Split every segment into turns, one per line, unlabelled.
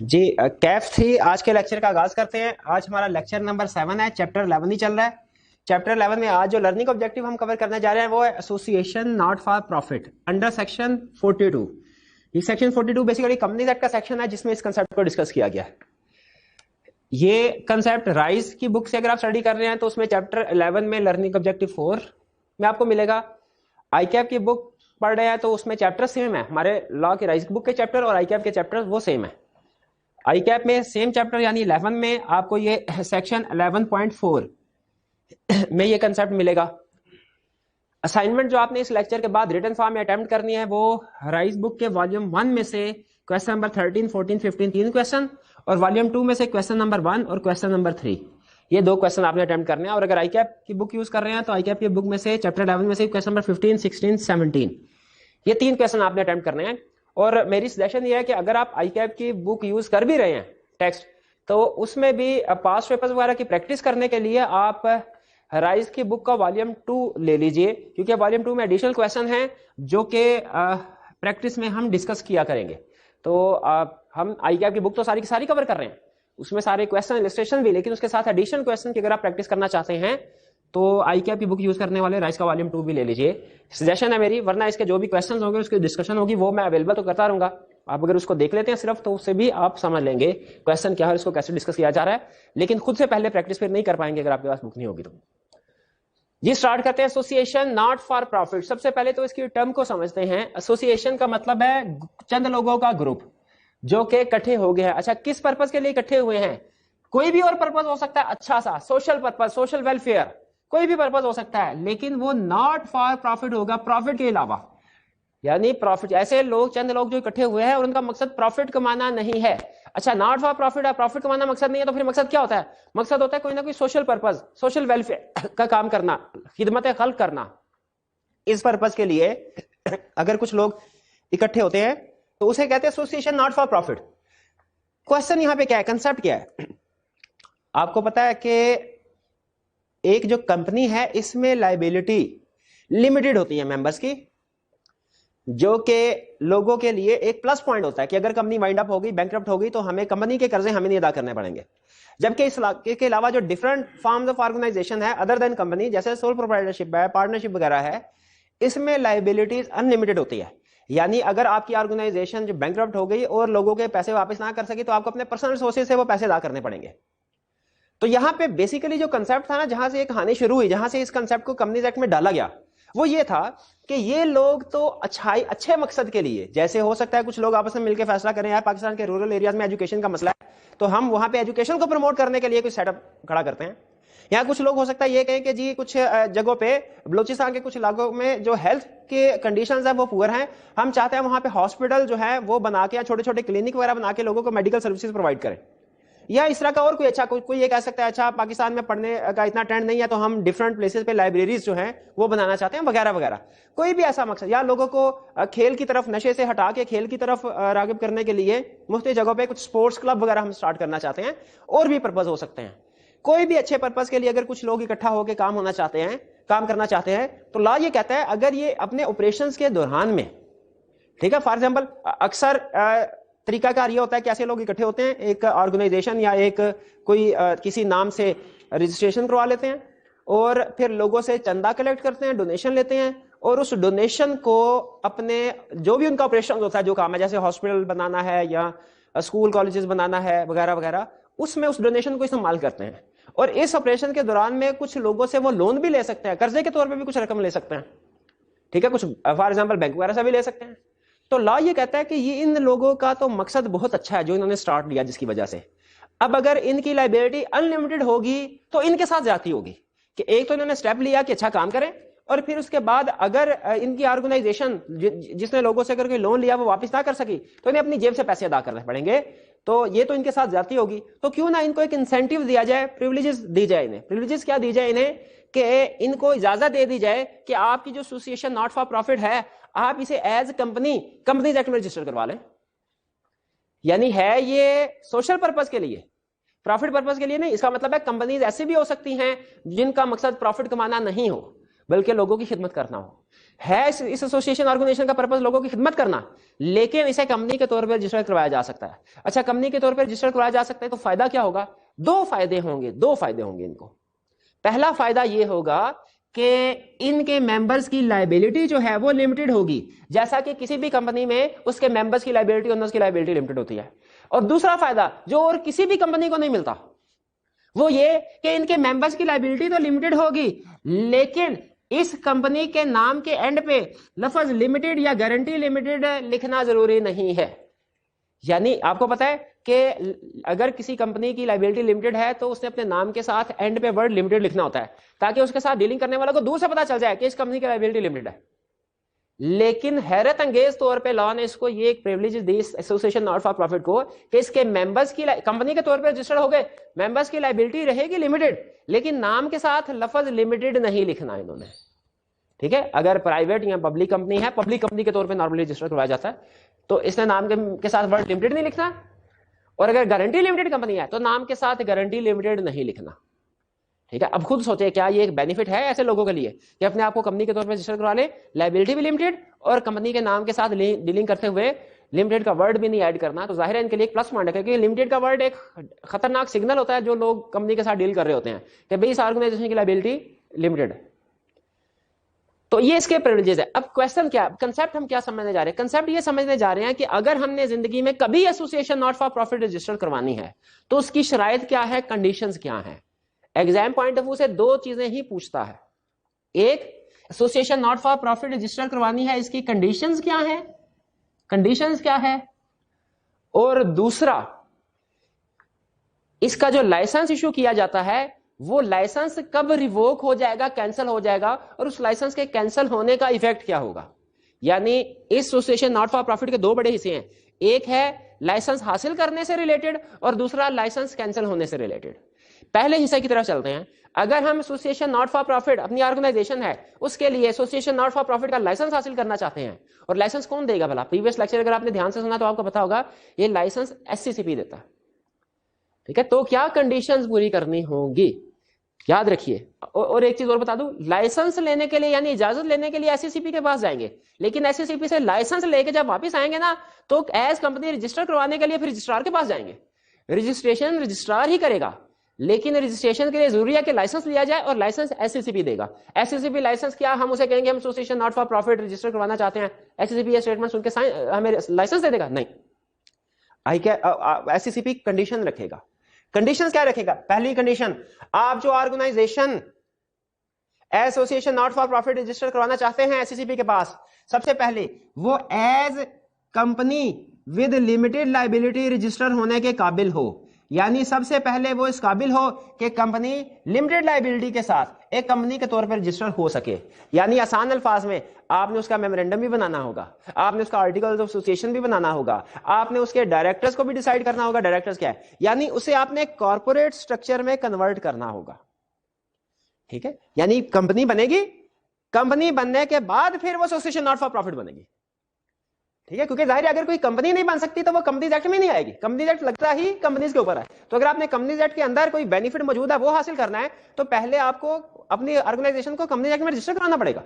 जी Kaif three आज के lecture का आगाज करते हैं। आज हमारा लेक्चर नंबर 7 है, चैप्टर 11 ही चल रहा है। चैप्टर 11 में आज जो लर्निंग ऑब्जेक्टिव हम कवर करने जा रहे हैं वो है association not for profit under section 42। ये सेक्शन 42 बेसिकली कंपनीज एक्ट का सेक्शन है जिसमें इस कंसेप्ट को डिस्कस किया गया है। ये कंसेप्ट राइज की बुक से अगर आप स्टडी कर रहे हैं तो उसमें चैप्टर 11 में लर्निंग ऑब्जेक्टिव 4 में आपको मिलेगा। आईकैप की बुक पढ़ रहे हैं तो उसमें चैप्टर सेम है, हमारे लॉ की राइज बुक के चैप्टर और आईकैप के चैप्टर वो सेम है। आईकैप में सेम चैप्टर यानी 11 में आपको ये सेक्शन 11.4 में ये कंसेप्ट मिलेगा। असाइनमेंट जो आपने इस लेक्चर के बाद रिटन फॉर्म में अटेम्प्ट करनी है वो राइज बुक के वॉल्यूम 1 में से क्वेश्चन नंबर 13, 14, 15 तीन क्वेश्चन और वॉल्यूम 2 में से क्वेश्चन नंबर 1 और क्वेश्चन नंबर 3 ये दो क्वेश्चन आपने अटेम्प्ट करने हैं। और अगर आईकैप की बुक यूज कर रहे हैं तो आईकैप की बुक में से चैप्टर 11 में से क्वेश्चन नंबर 15, 16, 17 ये तीन क्वेश्चन आपने अटेम्प्ट करने हैं। और मेरी सजेशन ये है कि अगर आप आईकैप की बुक यूज कर भी रहे हैं टेक्स्ट, तो उसमें भी पास्ट पेपर्स वगैरह की प्रैक्टिस करने के लिए आप राइज की बुक का वॉल्यूम 2 ले लीजिए, क्योंकि वॉल्यूम 2 में एडिशनल क्वेश्चन हैं जो कि प्रैक्टिस में हम डिस्कस किया करेंगे। तो हम आईकैप की बुक तो सारी की सारी कवर कर रहे हैं, उसमें सारे क्वेश्चन इलस्ट्रेशन भी, लेकिन उसके साथ एडिशनल क्वेश्चन की अगर आप प्रैक्टिस करना चाहते हैं तो आईकैप की बुक यूज करने वाले राइज का वॉल्यूम 2 भी ले लीजिए, सजेशन है मेरी। वरना इसके जो भी क्वेश्चन होंगे उसकी डिस्कशन होगी वो मैं अवेलेबल तो करता रहूंगा, आप अगर उसको देख लेते हैं सिर्फ तो उससे भी आप समझ लेंगे क्वेश्चन क्या है, इसको कैसे डिस्कस किया जा रहा है। लेकिन खुद से पहले प्रैक्टिस फिर नहीं कर पाएंगे अगर आपके पास बुक नहीं होगी तो। जी स्टार्ट करते हैं। Association not for profit. सबसे पहले तो इसकी टर्म को समझते हैं। एसोसिएशन का मतलब है चंद लोगों का ग्रुप जो कि इकट्ठे हो गए हैं। अच्छा, किस पर्पज के लिए इकट्ठे हुए हैं? कोई भी और पर्पज हो सकता है, अच्छा सा सोशल पर्पज, सोशल वेलफेयर, कोई भी पर्पज हो सकता है, लेकिन वो नॉट फॉर प्रॉफिट होगा, प्रॉफिट के अलावा। यानी प्रॉफिट, ऐसे लोग चंद लोग जो इकट्ठे हुए हैं और उनका मकसद प्रॉफिट कमाना नहीं है। अच्छा, नॉट फॉर प्रॉफिट है, प्रॉफिट कमाना मकसद नहीं है, तो फिर मकसद क्या होता है? मकसद होता है कोई ना कोई सोशल पर्पज, सोशल वेलफेयर का काम करना, खिदमत खल्क करना। इस पर्पज के लिए अगर कुछ लोग इकट्ठे होते हैं तो उसे कहते हैं association not for profit. Question यहां पे क्या है, कंसेप्ट क्या है? आपको पता है कि एक जो कंपनी है इसमें लायबिलिटी लिमिटेड होती है मेंबर्स की, जो कि लोगों के लिए एक प्लस पॉइंट होता है कि अगर कंपनी वाइंड अप होगी, बैंकरप्ट होगी, तो हमें कंपनी के कर्जे हमें नहीं अदा करने पड़ेंगे। जबकि इस के अलावा जो डिफरेंट फॉर्म्स ऑफ ऑर्गेनाइजेशन है अदर देन कंपनी, जैसे सोल प्रोप्राइटरशिप है, पार्टनरशिप वगैरह है, इसमें लायबिलिटीज अनलिमिटेड होती है। यानी अगर आपकी ऑर्गेनाइजेशन जो बैंकरप्ट हो गई और लोगों के पैसे वापस ना कर सकी तो आपको अपने पर्सनल रिसोर्सेज से वो पैसे अदा करने पड़ेंगे। तो यहां पे बेसिकली जो कंसेप्ट था ना, जहां से ये कहानी शुरू हुई, जहां से इस कंसेप्ट को कंपनीज एक्ट में डाला गया, वो ये था कि ये लोग तो अच्छे मकसद के लिए, जैसे हो सकता है कुछ लोग आपस में मिलकर फैसला करें यार पाकिस्तान के रूरल एरियाज में एजुकेशन का मसला है तो हम वहां पे एजुकेशन को प्रमोट करने के लिए कुछ सेटअप खड़ा करते हैं। या कुछ लोग हो सकता है ये कहें कि जी कुछ जगहों पे बलूचिस्तान के कुछ इलाकों में जो हेल्थ के कंडीशंस है वो पुअर हैं, हम चाहते हैं वहां पे हॉस्पिटल जो है वो बना के या छोटे छोटे क्लिनिक वगैरह बना के लोगों को मेडिकल सर्विसेज प्रोवाइड करें। या इस तरह का और कोई अच्छा, कोई ये कह सकता है अच्छा पाकिस्तान में पढ़ने का इतना ट्रेंड नहीं है तो हम डिफरेंट प्लेसेस पे लाइब्रेरीज जो हैं वो बनाना चाहते हैं वगैरह वगैरह। कोई भी ऐसा मकसद, या लोगों को खेल की तरफ, नशे से हटा के खेल की तरफ रागिब करने के लिए मुख्तलिफ जगहों पे कुछ स्पोर्ट्स क्लब वगैरह हम स्टार्ट करना चाहते हैं, और भी पर्पज हो सकते हैं। कोई भी अच्छे पर्पज के लिए अगर कुछ लोग इकट्ठा होकर काम होना चाहते हैं, काम करना चाहते हैं, तो लॉ ये कहता है अगर ये अपने ऑपरेशंस के दौरान में, ठीक है, फॉर एग्जांपल अक्सर तरीकाकार ये होता है कि ऐसे लोग इकट्ठे होते हैं, एक ऑर्गेनाइजेशन या एक कोई किसी नाम से रजिस्ट्रेशन करवा लेते हैं और फिर लोगों से चंदा कलेक्ट करते हैं, डोनेशन लेते हैं, और उस डोनेशन को अपने जो भी उनका ऑपरेशन होता है, जो काम है, जैसे हॉस्पिटल बनाना है या स्कूल कॉलेजेस बनाना है वगैरह वगैरह, उसमें उस डोनेशन को इस्तेमाल करते हैं। और इस ऑपरेशन के दौरान में कुछ लोगों से वो लोन भी ले सकते हैं, कर्जे के तौर पर भी कुछ रकम ले सकते हैं, ठीक है, कुछ फॉर एग्जाम्पल बैंक वगैरह से भी ले सकते हैं। तो लॉ ये कहता है कि ये इन लोगों का तो मकसद बहुत अच्छा है जो इन्होंने स्टार्ट लिया, जिसकी वजह से अब अगर इनकी लाइबिलिटी अनलिमिटेड होगी तो इनके साथ जाती होगी कि एक तो इन्होंने स्टेप लिया कि अच्छा काम करें, और फिर उसके बाद अगर इनकी ऑर्गेनाइजेशन जिसने लोगों से करके लोन लिया वो वापस ना कर सकी तो इन्हें अपनी जेब से पैसे अदा करने पड़ेंगे। तो ये तो इनके साथ जाती होगी, तो क्यों ना इनको एक इंसेंटिव दिया जाए, प्रिविलेजेस दी जाए इन्हें। प्रिविलेजेस क्या दी जाए इन्हें? कि इनको इजाजत दे दी जाए कि आपकी जो एसोसिएशन नॉट फॉर प्रॉफिट है आप इसे एज कंपनी कंपनीज एक्ट में रजिस्टर करवा लें। यानी है ये सोशल पर्पज के लिए, प्रॉफिट पर्पज के लिए नहीं। इसका मतलब है कंपनीज ऐसी भी हो सकती हैं जिनका मकसद प्रॉफिट कमाना नहीं हो, बल्कि लोगों की खिदमत करना हो। है इस एसोसिएशन ऑर्गेनाइजेशन का पर्पस लोगों की खिदमत करना, लेकिन इसे कंपनी के तौर पर रजिस्टर करवाया जा सकता है। अच्छा, कंपनी के तौर पर रजिस्टर करवाया जा सकता है तो फायदा क्या होगा? दो फायदे होंगे इनको। पहला फायदा ये होगा कि इनके मेंबर्स की लायबिलिटी जो है वो लिमिटेड होगी, जैसा कि किसी भी कंपनी में उसके मेंबर्स की लायबिलिटी, ओनर्स की लायबिलिटी लिमिटेड होती है। और दूसरा फायदा जो और किसी भी कंपनी को नहीं मिलता, वो ये कि इनके मेंबर्स की लायबिलिटी तो लिमिटेड होगी, लेकिन इस कंपनी के नाम के एंड पे लफ्ज लिमिटेड या गारंटी लिमिटेड लिखना जरूरी नहीं है। यानी आपको पता है कि अगर किसी कंपनी की लायबिलिटी लिमिटेड है तो उसने अपने नाम के साथ एंड पे वर्ड लिमिटेड लिखना होता है, ताकि उसके साथ डीलिंग करने वाला को दूर से पता चल जाए कि इस कंपनी की लायबिलिटी लिमिटेड है। लेकिन हैरत अंगेज तौर पे लॉ ने इसको ये एक privilege the association not for profit को, कि इसके मेंबर्स की कंपनी के तौर पे रजिस्टर्ड हो गए, मेंबर्स की लायबिलिटी रहेगी लिमिटेड, लेकिन नाम के साथ लफ्ज लिमिटेड नहीं लिखना इन्होंने। ठीक है, अगर प्राइवेट या पब्लिक कंपनी है, पब्लिक कंपनी के तौर पे नॉर्मली रजिस्टर करवाया जाता है, तो इसने नाम के साथ वर्ड लिमिटेड नहीं लिखना। और अगर गारंटी लिमिटेड कंपनी है तो नाम के साथ गारंटी लिमिटेड नहीं लिखना। ठीक है, अब खुद सोचे क्या ये एक बेनिफिट है ऐसे लोगों के लिए कि अपने आप को कंपनी के तौर पर रजिस्टर करवा ले, लायबिलिटी भी लिमिटेड और कंपनी के नाम के साथ डीलिंग करते हुए लिमिटेड का वर्ड भी नहीं ऐड करना। तो जाहिर है इनके लिए एक प्लस पॉइंट है, क्योंकि लिमिटेड का वर्ड एक खतरनाक सिग्नल होता है जो लोग कंपनी के साथ डील कर रहे होते हैं कि भाई इस ऑर्गेनाइजेशन की लायबिलिटी लिमिटेड है। तो ये इसके प्रिविलेजेस है। अब क्वेश्चन क्या, कंसेप्ट हम क्या समझने जा रहे हैं? कंसेप्ट ये समझने जा रहे हैं कि अगर हमने जिंदगी में कभी association not for profit register करवानी है तो उसकी शराइत क्या है, कंडीशंस क्या है। एग्जाम पॉइंट ऑफ व्यू से दो चीजें ही पूछता है। एक, association not for profit register करवानी है, इसकी कंडीशंस क्या है, और दूसरा, इसका जो लाइसेंस इशू किया जाता है वो लाइसेंस कब रिवोक हो जाएगा, कैंसिल हो जाएगा, और उस लाइसेंस के कैंसिल होने का इफेक्ट क्या होगा। यानी इस एसोसिएशन नॉट फॉर प्रॉफिट के दो बड़े हिस्से हैं, एक है लाइसेंस हासिल करने से रिलेटेड और दूसरा लाइसेंस कैंसिल होने से रिलेटेड। पहले हिस्से की तरफ चलते हैं। अगर हम एसोसिएशन नॉट फॉर प्रॉफिट, अपनी ऑर्गेनाइजेशन है उसके लिए एसोसिएशन नॉट फॉर प्रॉफिट का लाइसेंस हासिल करना चाहते हैं, और लाइसेंस कौन देगा भला? प्रीवियस लेक्चर अगर आपने ध्यान से सुना तो आपको पता होगा ये लाइसेंस एससीसीपी देता है। ठीक है, तो क्या कंडीशंस पूरी करनी होगी, याद रखिए। और एक चीज और बता दूं, लाइसेंस लेने के लिए यानी इजाजत लेने के लिए एससीसीपी के पास जाएंगे, लेकिन एससीसीपी से लाइसेंस लेके जब वापस आएंगे ना तो एज कंपनी रजिस्टर करवाने के लिए फिर रजिस्ट्रार के पास जाएंगे। रजिस्ट्रेशन रजिस्ट्रार ही करेगा, लेकिन रजिस्ट्रेशन के लिए जरूरी है कि लाइसेंस लिया जाए और लाइसेंस एससीसीपी देगा। एससीसीपी लाइसेंस क्या, हम उसे कहेंगे हम association not for profit register करवाना चाहते हैं, एससीसीपी ये स्टेटमेंट सुन के हमें लाइसेंस दे देगा? नहीं, एससीसीपी कंडीशन रखेगा। कंडीशन क्या रखेगा? पहली कंडीशन, आप जो organisation association not for profit register करवाना चाहते हैं एससीसीपी के पास, सबसे पहले वो as company with limited liability register होने के काबिल हो। यानी सबसे पहले वो इस काबिल हो कि कंपनी लिमिटेड लायबिलिटी के साथ एक कंपनी के तौर पर रजिस्टर हो सके। यानी आसान अल्फाज में आपने उसका मेमोरेंडम भी बनाना होगा, आपने उसका आर्टिकल्स ऑफ एसोसिएशन भी बनाना होगा, आपने उसके डायरेक्टर्स को भी डिसाइड करना होगा डायरेक्टर्स क्या है, यानी उसे आपने कॉर्पोरेट स्ट्रक्चर में कन्वर्ट करना होगा। ठीक है, यानी कंपनी बनेगी, कंपनी बनने के बाद फिर वो एसोसिएशन नॉट फॉर प्रॉफिट बनेगी। ठीक है, क्योंकि जाहिर है अगर कोई कंपनी नहीं बन सकती तो वो कंपनीज एक्ट में नहीं आएगी। कंपनीज एक्ट लगता ही कंपनीज के ऊपर है, तो अगर आपने कंपनीज एक्ट के अंदर कोई बेनिफिट मौजूद है वो हासिल करना है तो पहले आपको अपनी ऑर्गेनाइजेशन को कंपनीज एक्ट में रजिस्टर कराना पड़ेगा।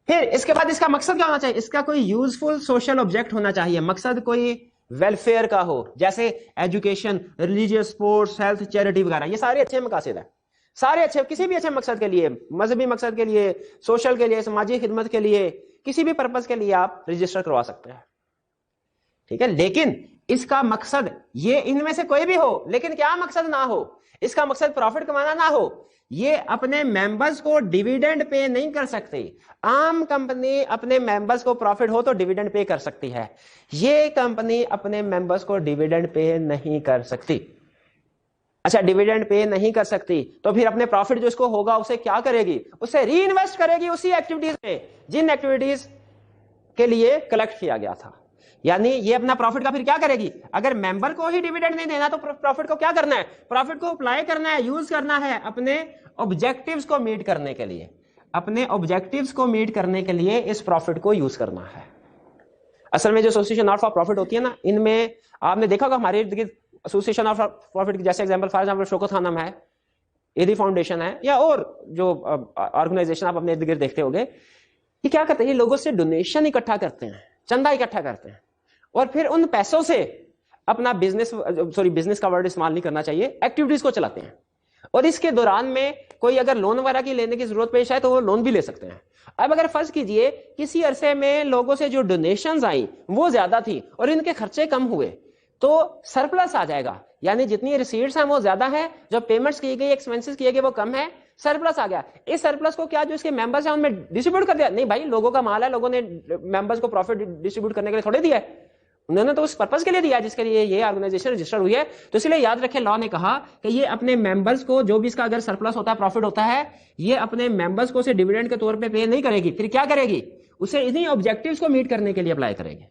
फिर इसके बाद इसका मकसद क्या होना चाहिए? इसका कोई यूजफुल सोशल ऑब्जेक्ट होना चाहिए। मकसद कोई वेलफेयर का हो, जैसे education, religious, sports, health, charity वगैरह, ये सारे अच्छे मकासद है। सारे अच्छे, किसी भी अच्छे मकसद के लिए, मजहबी मकसद के लिए, सोशल के लिए, समाजी खिदमत के लिए, किसी भी पर्पस के लिए आप रजिस्टर करवा सकते हैं। ठीक है, लेकिन इसका मकसद ये इनमें से कोई भी हो, लेकिन क्या मकसद ना हो, इसका मकसद प्रॉफिट कमाना ना हो। ये अपने मेंबर्स को डिविडेंड पे नहीं कर सकते। आम कंपनी अपने मेंबर्स को प्रॉफिट हो तो डिविडेंड पे कर सकती है, ये कंपनी अपने मेंबर्स को डिविडेंड पे नहीं कर सकती। अच्छा, डिविडेंड पे नहीं कर सकती तो फिर अपने प्रॉफिट जो इसको होगा उसे क्या करेगी? उसे री इन्वेस्ट करेगी उसी एक्टिविटीज में जिन एक्टिविटीज के लिए कलेक्ट किया गया था। यानी ये अपना प्रॉफिट का फिर क्या करेगी? अगर मेंबर को ही डिविडेंड नहीं देना तो प्रॉफिट को क्या करना है? प्रॉफिट को अप्लाई करना है, यूज करना है अपने ऑब्जेक्टिव्स को मीट करने के लिए। अपने ऑब्जेक्टिव्स को मीट करने के लिए इस प्रॉफिट को यूज करना है। असल में जो एसोसिएशन नॉट फॉर प्रॉफिट होती है ना, इनमें आपने देखा होगा हमारे इर्द गिर्द एसोसिएशन ऑफ प्रॉफिट, जैसे example for example Shaukat Khanum है, एदी फाउंडेशन है या और जो ऑर्गेनाइजेशन आप अपने इर्द गिर्द देखते होंगे, ये क्या करते हैं, ये लोगों से डोनेशन इकट्ठा करते हैं, चंदा इकट्ठा करते हैं, और फिर उन पैसों से अपना बिजनेस का वर्ड इस्तेमाल नहीं करना चाहिए, एक्टिविटीज को चलाते हैं। और इसके दौरान में कोई अगर लोन वगैरह की लेने की जरूरत पेश आए तो वो लोन भी ले सकते हैं। अब अगर फर्ज कीजिए किसी अरसे में लोगों से जो डोनेशंस आई वो ज्यादा थी और इनके खर्चे कम हुए, तो सरप्लस आ जाएगा, यानी जितनी रिसीट्स हैं वो ज्यादा है, जो पेमेंट्स की गई, एक्सपेंसेस किए गए वो कम है, सरप्लस आ गया। इस सरप्लस को क्या जो इसके मेंबर्स हैं उनमें डिस्ट्रीब्यूट कर दिया? नहीं भाई, लोगों का माल है, लोगों ने मेंबर्स को प्रॉफिट डिस्ट्रीब्यूट करने के लिए थोड़े दिया है, उन्होंने तो उस पर्पस के लिए दिया जिसके लिए ये ऑर्गेनाइजेशन रजिस्टर हुई है। तो इसलिए याद रखें, लॉ ने कहा कि ये अपने मेंबर्स को जो भी इसका अगर सरप्लस होता है, प्रॉफिट होता है, ये अपने मेंबर्स को उसे डिविडेंड के तौर पे पे नहीं करेगी, फिर क्या करेगी, उसे इन्हीं ऑब्जेक्टिव्स को मीट करने के लिए अप्लाई करेगी।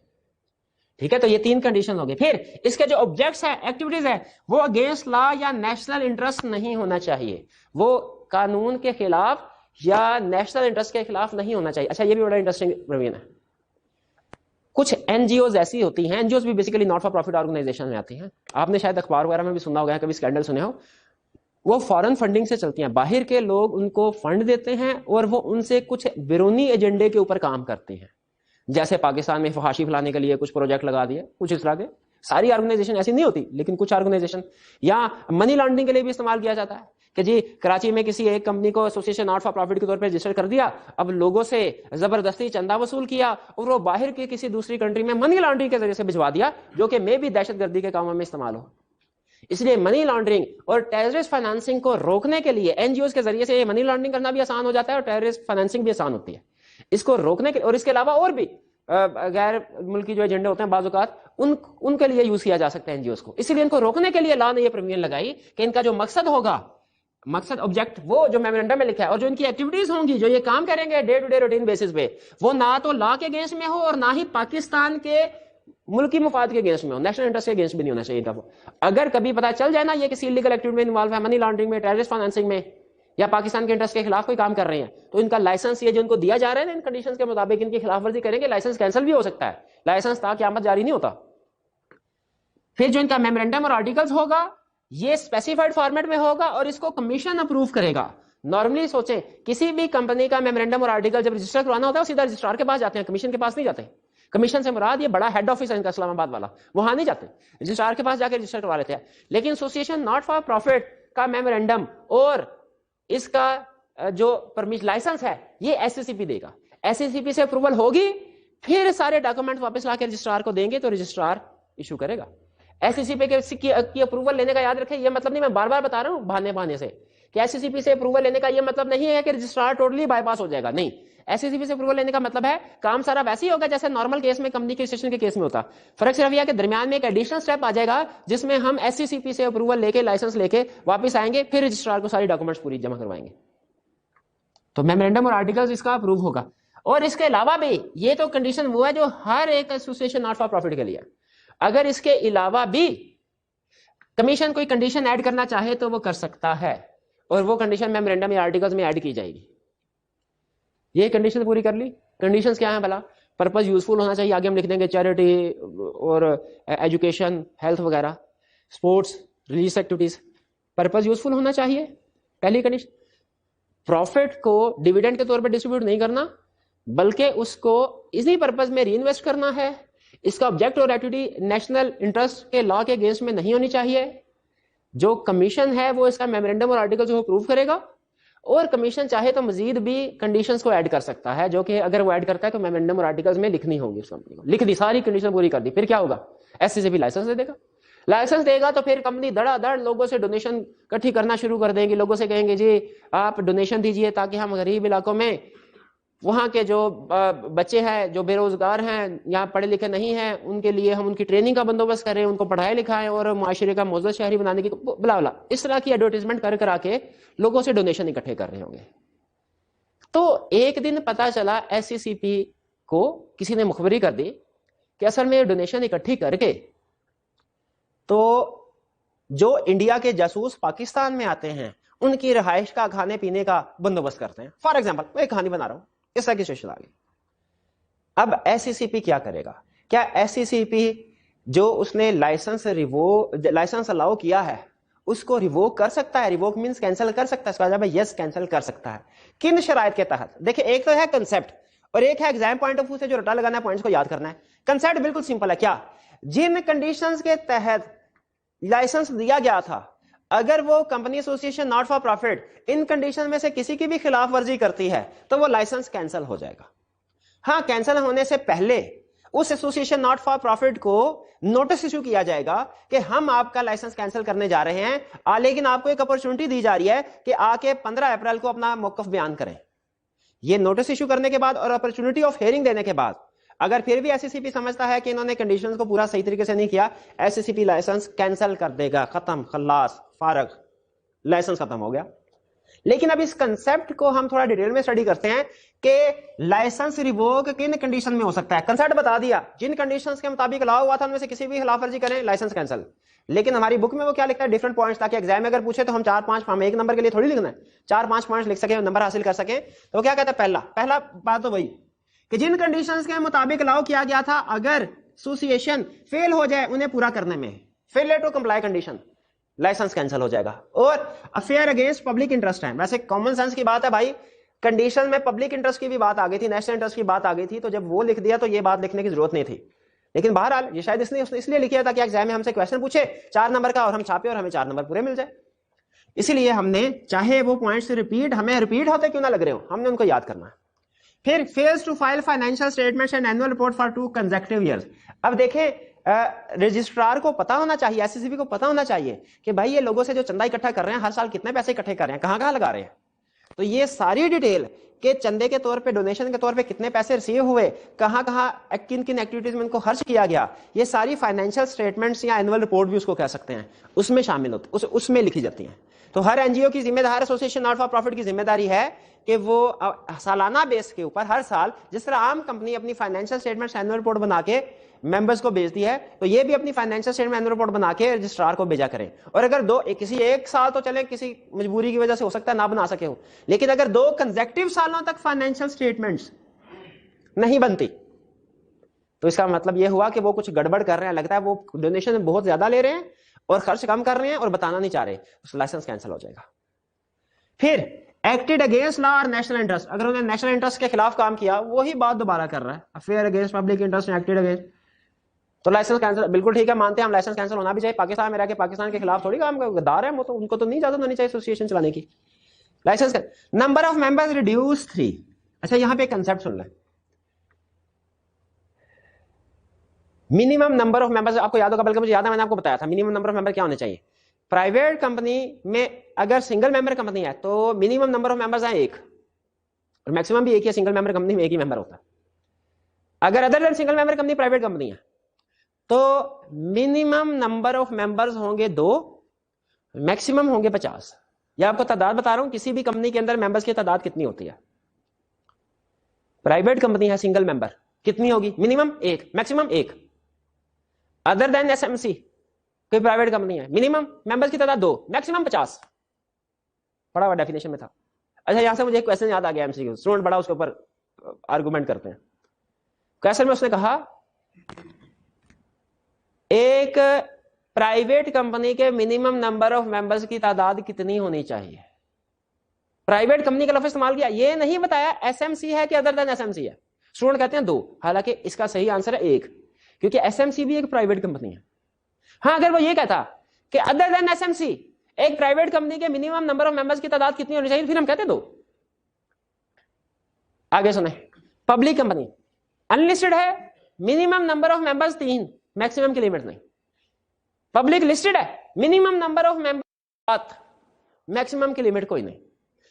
ठीक है, तो ये 3 कंडीशन हो गई। फिर इसके जो ऑब्जेक्ट्स है, एक्टिविटीज है, वो अगेंस्ट लॉ या नेशनल इंटरेस्ट नहीं होना चाहिए, वो कानून के खिलाफ या नेशनल इंटरेस्ट के खिलाफ नहीं होना चाहिए। अच्छा, ये भी बड़ा इंटरेस्टिंग प्रोविजन है। कुछ एनजीओज ऐसी होती हैं, एनजीओज भी basically not for profit organisation में आती हैं, आपने शायद अखबार वगैरह में भी सुना होगा, कभी स्कैंडल सुने हो, वो फॉरेन फंडिंग से चलती हैं, बाहर के लोग उनको फंड देते हैं और वो उनसे कुछ बैरूनी एजेंडे के ऊपर काम करते हैं। जैसे पाकिस्तान में फहाशी फैलाने के लिए कुछ प्रोजेक्ट लगा दिए, कुछ इस तरह के। सारी ऑर्गेनाइजेशन ऐसी नहीं होती, लेकिन कुछ ऑर्गेनाइजेशन, या मनी लॉन्ड्रिंग के लिए भी इस्तेमाल किया जाता है कि जी कराची में किसी एक कंपनी को एसोसिएशन नॉट फॉर प्रॉफिट के तौर पे रजिस्टर कर दिया, अब लोगों से जबरदस्ती चंदा वसूल किया और वो बाहर की किसी दूसरी कंट्री में मनी लॉन्ड्रिंग के जरिए से भिजवा दिया, जो कि मे भी दहशतगर्दी के कामों में इस्तेमाल हो। इसलिए मनी लॉन्ड्रिंग और टेररिस्ट फाइनेंसिंग को रोकने के लिए एनजीओ के जरिए से मनी लॉन्ड्रिंग करना भी आसान हो जाता है और टेररिस्ट फाइनेंसिंग भी आसान होती है। इसको रोकने के, और इसके अलावा और भी गैर मुल्की जो एजेंडे होते हैं बाजुकात, उनके लिए यूज किया जा सकता है एनजीओ को। इसलिए इनको रोकने के लिए लॉ ने यह प्रोविजन लगाई कि इनका जो मकसद होगा, मकसद ऑब्जेक्ट, वो जो मेमोरेंडम में लिखा है, और जो इनकी एक्टिविटीज होंगी, जो ये काम करेंगे day to day routine basis पे, वो ना तो लॉ के अगेंस्ट में हो और ना ही पाकिस्तान के मुल्की मुफाद के अगेंस्ट में हो, नेशनल इंटरेस्ट के अगेंस्ट भी नहीं होना चाहिए इनका। अगर कभी पता चल जाए ना ये किसी इलीगल एक्टिविटी में इन्वॉल्व है, मनी लॉन्ड्रिंग में, टेररिस्ट फाइनेंसिंग में, या पाकिस्तान के इंटरेस्ट के खिलाफ कोई काम कर रहे हैं, तो इनका लाइसेंस ये जो इनको दिया जा रहा है ना, इन कंडीशंस के मुताबिक इनकी खिलाफवर्जी करेंगे, लाइसेंस कैंसिल भी हो सकता है, लाइसेंस था क़यामत जारी नहीं होता। फिर जो इनका मेमोरेंडम और आर्टिकल्स होगा, ये स्पेसिफाइड फॉर्मेट में होगा और इसको कमीशन अप्रूव करेगा। नॉर्मली सोचें, किसी भी कंपनी का मेमोरेंडम और आर्टिकल जब रजिस्टर करवाना होता है, सीधा रजिस्ट्रार के पास जाते हैं, कमीशन के पास नहीं जाते। कमीशन से मुराद ये बड़ा हेड ऑफिस है इनका इस्लामाबाद वाला, वहां नहीं जाते, रजिस्ट्रार के पास जाकर रजिस्टर करवा लेते हैं। लेकिन एसोसिएशन नॉट फॉर प्रॉफिट का मेमोरेंडम और इसका जो परमिशन लाइसेंस है, ये एससीसीपी देगा। एससीसीपी से अप्रूवल होगी, फिर सारे डॉक्यूमेंट वापस लाके रजिस्ट्रार को देंगे, तो रजिस्ट्रार इशू करेगा। एससीसीपी की अप्रूवल लेने का याद रखें, ये मतलब नहीं, मैं बार बार बता रहा हूं बहाने से, कि एससीसीपी से अप्रूवल लेने का ये मतलब नहीं है कि रजिस्ट्रार टोटली बाईपास हो जाएगा, नहीं। एससीसीपी से अप्रूवल लेने का मतलब है काम सारा वैसे ही होगा जैसे नॉर्मल केस में, कंपनी के रजिस्ट्रेशन के केस में होता। फर्क सिर्फ यह के दरमियान में एक एडिशनल स्टेप आ जाएगा जिसमें हम एससीसीपी से अप्रूवल लेके, लाइसेंस लेके वापस आएंगे, फिर रजिस्ट्रार को सारी डॉक्यूमेंट्स पूरी जमा करवाएंगे। तो मेमोरेंडम और आर्टिकल्स इसका अप्रूव होगा। और इसके अलावा भी, ये तो कंडीशन वो है जो हर एक एसोसिएशन नॉट फॉर प्रॉफिट के लिए, अगर इसके अलावा भी कमीशन कोई कंडीशन ऐड करना चाहे तो वो कर सकता है, और वो कंडीशन मेमोरेंडम या आर्टिकल्स में ऐड की जाएगी। ये कंडीशन पूरी कर ली। कंडीशंस क्या है भला? पर्पस यूजफुल होना चाहिए, आगे हम लिख देंगे, चैरिटी और एजुकेशन, हेल्थ वगैरह, sports, religious activities, purpose useful होना चाहिए, पहली कंडीशन। प्रॉफिट को डिविडेंड के तौर पर डिस्ट्रीब्यूट नहीं करना, बल्कि उसको इसी पर्पस में री इन्वेस्ट करना है। इसका ऑब्जेक्ट और एक्टिविटी नेशनल इंटरेस्ट के लॉ के अगेंस्ट में नहीं होनी चाहिए। जो कमीशन है वो इसका मेमोरेंडम और आर्टिकल जो अप्रूव करेगा, और कमीशन चाहे तो मजीद भी कंडीशंस को ऐड कर सकता है, जो कि अगर वो ऐड करता है तो मेमोरेंडम और आर्टिकल्स में लिखनी होगी उस कंपनी को। लिख दी, सारी कंडीशन पूरी कर दी, फिर क्या होगा? एससीसीपी लाइसेंस दे देगा। लाइसेंस देगा तो फिर कंपनी धड़ाधड़ लोगों से डोनेशन इकट्ठी करना शुरू कर देंगे। लोगों से कहेंगे जी आप डोनेशन दीजिए ताकि हम गरीब इलाकों में, वहां के जो बच्चे हैं जो बेरोजगार हैं, यहाँ पढ़े लिखे नहीं हैं, उनके लिए हम उनकी ट्रेनिंग का बंदोबस्त करें, उनको पढ़ाए लिखाएं और मुआशरे का मोअज़्ज़ज़ शहरी बनाने की बुला बुला, इस तरह की एडवर्टीजमेंट कर करा के लोगों से डोनेशन इकट्ठे कर रहे होंगे। तो एक दिन पता चला एससीसीपी को किसी ने मुखबरी कर दी कि असल में डोनेशन इकट्ठी करके तो जो इंडिया के जासूस पाकिस्तान में आते हैं उनकी रिहाइश का, खाने पीने का बंदोबस्त करते हैं। फॉर एग्जाम्पल, मैं एक कहानी बना रहा हूं, इस तरह की सिचुएशन आ गई। अब एससीसीपी क्या करेगा? क्या एससीसीपी जो उसने लाइसेंस अलाउ किया है उसको रिवोक कर सकता है। रिवोक मींस कैंसिल कर सकता है, इसका जवाब है यस, कैंसिल कर सकता है। किन शराइत के तहत? देखिए एक तो है कंसेप्ट और एक है एग्जाम पॉइंट ऑफ व्यू से जो रटा लगाना है, पॉइंट्स को याद करना है। कंसेप्ट बिल्कुल सिंपल है, क्या? जिन कंडीशंस के तहत लाइसेंस दिया गया था, अगर वो company association not for profit in condition में से किसी की भी खिलाफ वर्जी करती है तो वो लाइसेंस कैंसिल हो जाएगा। हाँ, कैंसिल होने से पहले उस एसोसिएशन नॉट फॉर प्रॉफिट को नोटिस इशू किया जाएगा कि हम आपका लाइसेंस कैंसिल करने जा रहे हैं, लेकिन आपको एक अपॉर्चुनिटी दी जा रही है कि आके 15 अप्रैल को अपना मौकफ बयान करें। ये नोटिस इशू करने के बाद और अपॉर्चुनिटी ऑफ हियरिंग देने के बाद अगर फिर भी एससीसीपी समझता है कि इन्होंने कंडीशंस को पूरा सही तरीके से नहीं किया, एससीसीपी लाइसेंस कैंसिल कर देगा, खत्म, खल्लास, फारग, लाइसेंस खत्म हो गया। लेकिन अब इस कंसेप्ट को हम थोड़ा डिटेल में स्टडी करते हैं कि लाइसेंस रिवोक किन कंडीशन में हो सकता है। कंसेप्ट बता दिया, जिन कंडीशंस के मुताबिक अलाउ हुआ था उनमें से किसी भी खिलाफवर्जी करें, लाइसेंस कैंसिल। लेकिन हमारी बुक में वो क्या लिखता है, डिफरेंट पॉइंट्स, ताकि एग्जाम में अगर पूछे तो हम 4-5, हम एक नंबर के लिए थोड़ी लिखना है, 4-5 पॉइंट्स लिख सके, नंबर हासिल कर सके। तो क्या कहता है, पहला बात तो वही कि जिन कंडीशंस के मुताबिक अलाउ किया गया था, अगर एसोसिएशन फेल हो जाए उन्हें पूरा करने में, failure to comply condition, licence cancel हो जाएगा। और अफेयर अगेंस्ट पब्लिक इंटरेस्ट है, वैसे कॉमन सेंस की बात है भाई, कंडीशन में पब्लिक इंटरेस्ट की भी बात आ गई थी, नेशनल इंटरेस्ट की बात आ गई थी, तो जब वो लिख दिया तो ये बात लिखने की जरूरत नहीं थी। लेकिन बहरहाल ये शायद इसने इसलिए लिखा था कि एग्जाम में हमसे क्वेश्चन पूछे 4 नंबर का और हम छापे और हमें 4 नंबर पूरे मिल जाए, इसीलिए हमने, चाहे वो पॉइंट्स रिपीट हमें रिपीट होते क्यों ना लग रहे हो, हमने उनको याद करना है। फिर fails to file financial statements and annual report for 2 consecutive years. अब देखें, रजिस्ट्रार को पता होना चाहिए, एससीसीबी को पता होना चाहिए कि भाई ये लोगों से जो चंदा इकट्ठा कर रहे हैं, हर साल कितने पैसे इकट्ठे कर रहे हैं, कहां कहां लगा रहे हैं। तो ये सारी डिटेल के चंदे के तौर पे, डोनेशन के तौर पे कितने पैसे रिसीव हुए, कहां कहां किन किन एक्टिविटीज में इनको खर्च किया गया, ये सारी फाइनेंशियल स्टेटमेंट्स या एनुअल रिपोर्ट भी उसको कह सकते हैं, उसमें शामिल होती, उसमें लिखी जाती हैं। तो हर एनजीओ की जिम्मेदार, एसोसिएशन नॉट फॉर प्रॉफिट की जिम्मेदारी है कि वो सालाना बेस के ऊपर हर साल, जिस तरह आम कंपनी अपनी फाइनेंशियल स्टेटमेंट एनुअल रिपोर्ट बना के मेंबर्स को भेजती है, तो ये भी अपनी फाइनेंशियल स्टेटमेंट एनुअल रिपोर्ट बना के रजिस्ट्रार को भेजा करें। और अगर किसी एक साल तो चले, किसी मजबूरी की वजह से हो सकता है ना बना सके हो, लेकिन अगर 2 कंसेक्यूटिव सालों तक फाइनेंशियल स्टेटमेंट्स नहीं बनती तो इसका मतलब यह हुआ कि वो कुछ गड़बड़ कर रहे हैं, लगता है वो डोनेशन बहुत ज्यादा ले रहे हैं और खर्च कम कर रहे हैं और बताना नहीं चाह रहे, तो लाइसेंस कैंसिल हो जाएगा। फिर एक्टेड अगेंस्ट लॉ और नेशनल इंटरेस्ट, अगर उन्होंने नेशनल इंटरेस्ट के खिलाफ काम किया, वही बात दोबारा कर रहा है, affair against public interest, acted against, तो लाइसेंस कैंसिल। बिल्कुल ठीक है, मानते हैं हम, लाइसेंस कैंसिल होना भी चाहिए। पाकिस्तान में रह के पाकिस्तान के खिलाफ थोड़ी काम, गद्दार है वो, तो उनको तो नहीं इजाजत होनी चाहिए एसोसिएशन चलाने की। Licence number of members reduce 3। अच्छा, यहां पे कंसेप्ट सुन लें, मिनिमम नंबर ऑफ मेंबर्स, आपको याद होगा, बल्कि मुझे याद है मैंने आपको बताया था मिनिमम नंबर ऑफ मेंबर क्या होने चाहिए। प्राइवेट कंपनी में अगर सिंगल मेंबर कंपनी है तो मिनिमम नंबर ऑफ मेंबर्स है 1 और मैक्सिमम भी 1 ही, सिंगल मेंबर कंपनी में 1 ही मेंबर होता है। अगर other than single member company private company है तो मिनिमम नंबर ऑफ मेंबर्स होंगे 2, मैक्सिमम होंगे 50। यह आपको तादाद बता रहा हूं, किसी भी कंपनी के अंदर मेंबर्स की तादाद कितनी होती है। प्राइवेट कंपनी है, सिंगल मेंबर, कितनी होगी, minimum 1, maximum 1। Other than SMC, कोई प्राइवेट कंपनी है, मिनिमम मेंबर्स की तादाद 2, मैक्सिमम 50। पढ़ा हुआ डेफिनेशन में था। अच्छा, यहां से मुझे एक क्वेश्चन याद आ गया, एमसीक्यू, स्टूडेंट बड़ा उसके ऊपर आर्गुमेंट करते हैं। क्वेश्चन में उसने कहा एक प्राइवेट कंपनी के मिनिमम नंबर ऑफ मेंबर्स की तादाद कितनी होनी चाहिए। प्राइवेट कंपनी का लफ्ज इस्तेमाल किया, ये नहीं बताया एसएमसी है कि अदर देन एसएमसी है। स्टूडेंट कहते हैं 2, हालांकि इसका सही आंसर है 1, क्योंकि एसएमसी भी एक प्राइवेट कंपनी है। हाँ, अगर वो ये कहता कि अदर देन एसएमसी एक प्राइवेट कंपनी के मिनिमम नंबर ऑफ मेंबर्स की तादाद कितनी होनी चाहिए, फिर हम कहते 2। आगे सुने, पब्लिक कंपनी अनलिस्टेड है, minimum number of members 3, maximum की लिमिट नहीं। पब्लिक लिस्टेड है, minimum number of members 7, maximum की लिमिट कोई नहीं।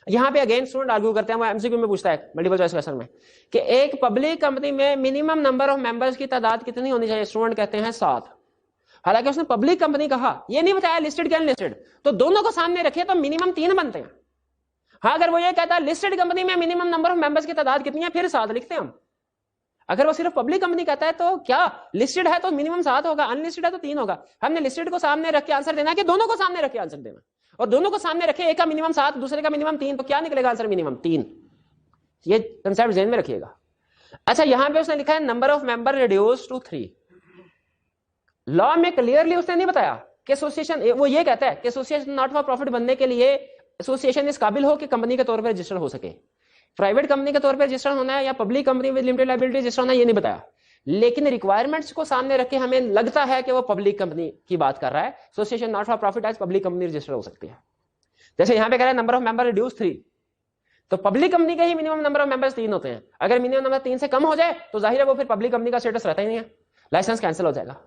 यहां पे अगेन स्टूडेंट आर्ग्यू करते हैं, वो एमसीक्यू में पूछता है मल्टीपल चॉइस क्वेश्चन में कि एक पब्लिक कंपनी में मिनिमम नंबर ऑफ मेंबर्स की तादाद कितनी होनी चाहिए। स्टूडेंट कहते हैं 7, हालांकि उसने पब्लिक कंपनी कहा, ये नहीं बताया लिस्टेड क्या अनलिस्टेड, तो दोनों को सामने रखे तो मिनिमम 3 बनते हैं। हाँ, अगर वो ये कहता है लिस्टेड कंपनी में मिनिमम नंबर ऑफ मेंबर्स की तादाद कितनी है, फिर 7 लिखते हैं हम। अगर वो सिर्फ पब्लिक कंपनी कहता है तो क्या लिस्टेड है तो मिनिमम 7 होगा, अनलिस्टेड है तो 3 होगा। हमने लिस्टेड को सामने रख के आंसर देना है कि दोनों को सामने रख के आंसर देना, और दोनों को सामने रखे, एक का मिनिमम 7, दूसरे का मिनिमम 3, तो क्या निकलेगा आंसर, मिनिमम 3। ये कंसेप्ट ज़हन में रखिएगा। अच्छा, यहां पे उसने लिखा है number of member reduce to 3। Law में क्लियरली उसने नहीं बताया कि एसोसिएशन, वो ये कहता है कि एसोसिएशन नॉट फॉर प्रॉफिट बनने के लिए एसोसिएशन इस काबिल हो कि कंपनी के तौर पर रजिस्टर हो सके। प्राइवेट कंपनी के तौर पर रजिस्टर होना है या public company with limited liability register होना है, ये नहीं बताया, लेकिन रिक्वायरमेंट्स को सामने रख के हमें लगता है कि वो पब्लिक कंपनी की बात कर रहा है। Association not for profit as public company register हो सकती है। जैसे यहां पे कह रहा है नंबर ऑफ मेंबर रिड्यूस 3, तो पब्लिक कंपनी के ही मिनिमम नंबर ऑफ मेंबर्स 3 होते हैं। अगर मिनिमम नंबर 3 से कम हो जाए तो जाहिर है वो फिर पब्लिक कंपनी का स्टेटस रहता ही नहीं है, लाइसेंस कैंसिल हो जाएगा।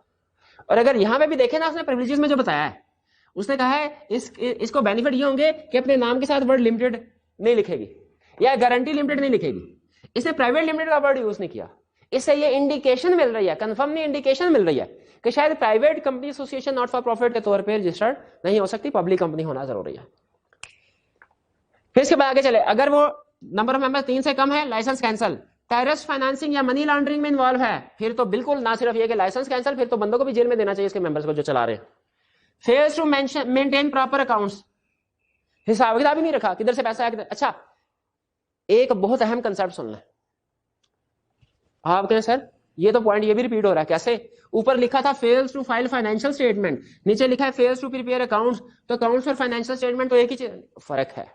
और अगर यहां पे भी देखें ना, उसने प्रिविलेजेस में जो बताया है, उसने कहा है इसको बेनिफिट ये होंगे कि अपने नाम के साथ वर्ड लिमिटेड नहीं लिखेगी या गारंटी लिमिटेड नहीं लिखेगी। इसने प्राइवेट लिमिटेड का वर्ड यूज नहीं किया। इससे ये इंडिकेशन मिल रही है, कंफर्म नहीं, इंडिकेशन मिल रही है कि शायद private company association not for profit के तौर पर रजिस्टर्ड नहीं हो सकती, पब्लिक कंपनी होना जरूरी है। फिर इसके बाद आगे चले, अगर वो नंबर ऑफ मेंबर 3 से कम है, लाइसेंस कैंसल। टेररिस्ट फाइनेंसिंग या मनी लॉन्ड्रिंग में इन्वॉल्व है, फिर तो बिल्कुल ना सिर्फ ये कि लाइसेंस कैंसल, फिर तो बंदों को भी जेल में देना चाहिए इसके मेंबर्स को जो चला रहे हैं। Fails to maintain proper accounts, हिसाब किताब ही नहीं रखा, किधर से पैसा आया। अच्छा, एक बहुत अहम कंसेप्ट सुन लें आप, कहें सर ये तो पॉइंट ये भी रिपीट हो रहा है, कैसे? ऊपर लिखा था fails to file financial statement, नीचे लिखा है फेल्स टू प्रिपेयर अकाउंट्स। तो अकाउंट्स और फाइनेंशियल स्टेटमेंट तो एक ही चीज, फर्क है।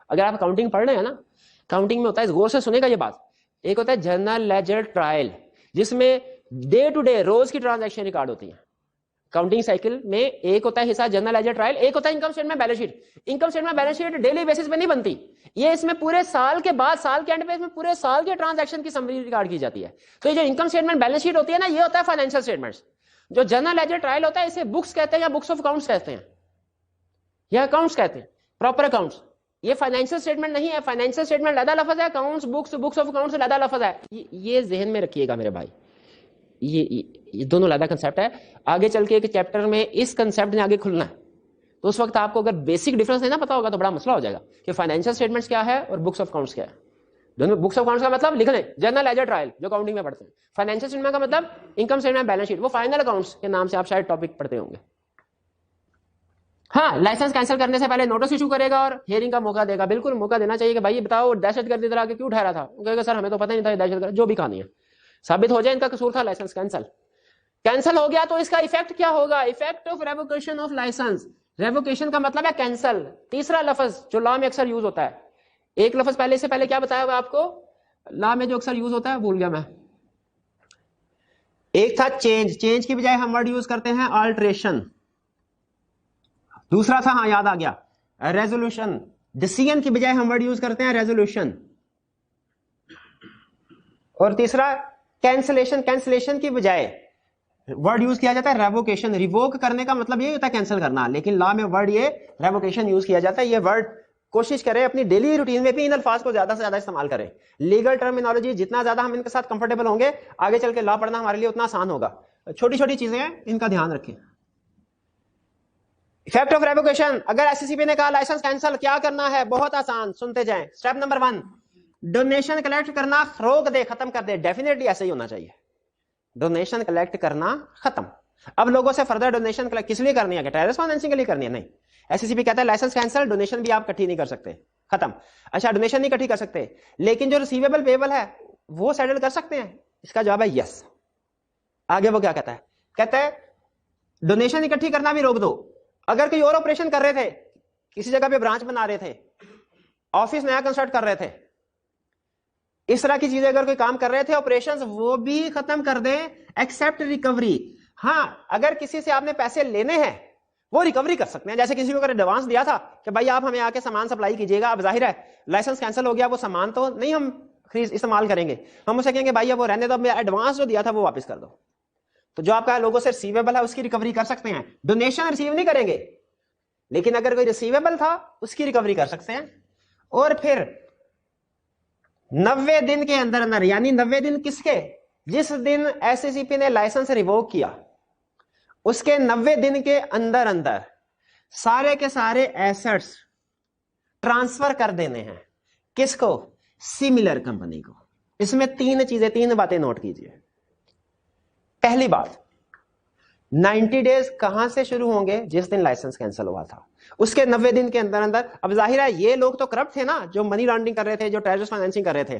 अगर आप अकाउंटिंग पढ़ रहे हैं ना, अकाउंटिंग में होता है, गौर से सुनेगा ये बात, एक होता है जर्नल लेजर ट्रायल, जिसमें डे टू डे रोज की ट्रांजैक्शन रिकॉर्ड होती है। अकाउंटिंग साइकिल में एक होता है हिस्सा जर्नल लेजर ट्रायल, एक होता है income statement balance sheet. Income statement balance sheet daily basis पे नहीं बनती, ये इसमें पूरे साल के बाद, साल के एंड पे इसमें पूरे साल के ट्रांजैक्शन की समरी रिकॉर्ड की जाती है। तो ये जो इनकम स्टेटमेंट बैलेंस शीट होती है ना, ये होता है फाइनेंशियल स्टेटमेंट्स। जो जर्नल लेजर ट्रायल होता है इसे बुक्स कहते हैं या बुक्स ऑफ अकाउंट्स कहते हैं या अकाउंट्स कहते हैं, प्रॉपर अकाउंट्स। ये फाइनेंशियल स्टेटमेंट नहीं है, फाइनेंशियल स्टेटमेंट लदा लफज है, अकाउंट्स बुक्स ऑफ अकाउंट्स लदा लफज है। ये जहन में रखिएगा मेरे भाई, ये दोनों लदा कंसेप्ट है। आगे चल के एक चैप्टर में इस कंसेप्ट ने आगे खुलना है, तो उस वक्त आपको अगर बेसिक डिफरेंस नहीं ना पता होगा तो बड़ा मसला हो जाएगा कि फाइनेंशियल स्टेटमेंट्स क्या है और बुक्स ऑफ अकाउंट्स क्या है। दोनों बुक्स ऑफ अकाउंट्स का मतलब लिख लें, जर्नल लेजर ट्रायल जो अकाउंटिंग में पढ़ते हैं। फाइनेंशियल स्टेटमेंट का मतलब इनकम स्टेटमेंट बैलेंस शीट, वो फाइनल अकाउंट्स के नाम से आप शायद टॉपिक पढ़ते होंगे। हाँ, लाइसेंस कैंसिल करने से पहले नोटिस इशू करेगा और हियरिंग का मौका देगा। बिल्कुल मौका देना चाहिए कि भाई ये बताओ दहशतगर्दी तरह के क्यों ठहरा था। कहेगा सर हमें तो पता नहीं था दहशतगर्द, जो भी कहानी है साबित हो जाए इनका कसूर था, लाइसेंस कैंसिल हो गया तो इसका इफेक्ट क्या होगा? Effect of revocation of licence. Revocation का मतलब है कैंसल। तीसरा लफ्ज जो लॉ में अक्सर यूज होता है, एक लफ्ज पहले से पहले क्या बताया हुआ आपको लॉ में जो अक्सर यूज होता है, भूल गया मैं। एक था चेंज, चेंज की बजाय हम वर्ड यूज करते हैं अल्टरेशन। दूसरा था, हाँ याद आ गया, रेजोल्यूशन। डिसीजन की बजाय हम वर्ड यूज करते हैं रेजोल्यूशन। और तीसरा कैंसलेशन, कैंसलेशन की बजाय वर्ड यूज किया जाता है रेवोकेशन। रिवोक करने का मतलब ये होता है कैंसिल करना, लेकिन लॉ में वर्ड ये रेवोकेशन यूज किया जाता है। ये वर्ड कोशिश करें अपनी डेली रूटीन में भी इन अल्फाज को ज्यादा से ज्यादा इस्तेमाल करें। लीगल टर्मिनोलॉजी जितना ज्यादा हम इनके साथ कंफर्टेबल होंगे, आगे चल के लॉ पढ़ना हमारे लिए उतना आसान होगा। छोटी छोटी चीजें हैं, इनका ध्यान रखें। इफेक्ट ऑफ रेवोकेशन, अगर एससीसीपी ने कहा लाइसेंस कैंसिल, क्या करना है? बहुत आसान, सुनते जाएं। स्टेप नंबर 1, डोनेशन कलेक्ट करना रोक दे, खत्म कर दे। डेफिनेटली ऐसे ही होना चाहिए, डोनेशन कलेक्ट करना खत्म। अब लोगों से फर्दर डोनेशन कलेक्ट किस लिए करनी है? टेररिस्ट फाइनेंसिंग के लिए करनी है? नहीं। एससीसीपी कहता है लाइसेंस कैंसिल, डोनेशन भी आप इकट्ठी नहीं कर सकते, खत्म। अच्छा, डोनेशन नहीं इकट्ठी कर सकते, लेकिन जो रिसीवेबल पेएबल है वो सेटल कर सकते हैं? इसका जवाब है यस। आगे वो क्या कहता है? कहता है डोनेशन इकट्ठी करना भी रोक दो। अगर कोई और ऑपरेशन कर रहे थे, किसी जगह पे ब्रांच बना रहे थे, ऑफिस नया कंस्ट्रक्ट कर रहे थे, इस तरह की चीजें अगर कोई काम कर रहे थे, ऑपरेशंस, वो भी खत्म कर दें एक्सेप्ट रिकवरी। हां, अगर किसी से आपने पैसे लेने हैं वो रिकवरी कर सकते हैं। जैसे किसी को अगर एडवांस दिया था कि भाई आप हमें आके सामान सप्लाई कीजिएगा, अब जाहिर है लाइसेंस कैंसिल हो गया, वो सामान तो नहीं हम खरीद इस्तेमाल करेंगे, हम उसे कहेंगे भाई अब वो रहने दो, मैं एडवांस जो दिया था वो वापस कर दो। तो जो आपका लोगों से रिसीवेबल है उसकी रिकवरी कर सकते हैं। डोनेशन रिसीव नहीं करेंगे, लेकिन अगर कोई रिसीवेबल था उसकी रिकवरी कर सकते हैं। और फिर 90 दिन के अंदर अंदर, यानी 90 दिन किसके? जिस दिन एससीसीपी ने लाइसेंस रिवोक किया उसके 90 दिन के अंदर अंदर सारे के सारे एसेट्स ट्रांसफर कर देने हैं। किसको? सिमिलर कंपनी को। इसमें 3 बातें नोट कीजिए। पहली बात, 90 डेज कहां से शुरू होंगे? जिस दिन लाइसेंस कैंसिल हुआ था उसके 90 दिन के अंदर अंदर। अब जाहिर है ये लोग तो करप्ट थे ना, जो मनी लॉन्ड्रिंग कर रहे थे, जो टेररिस्ट फाइनेंसिंग कर रहे थे,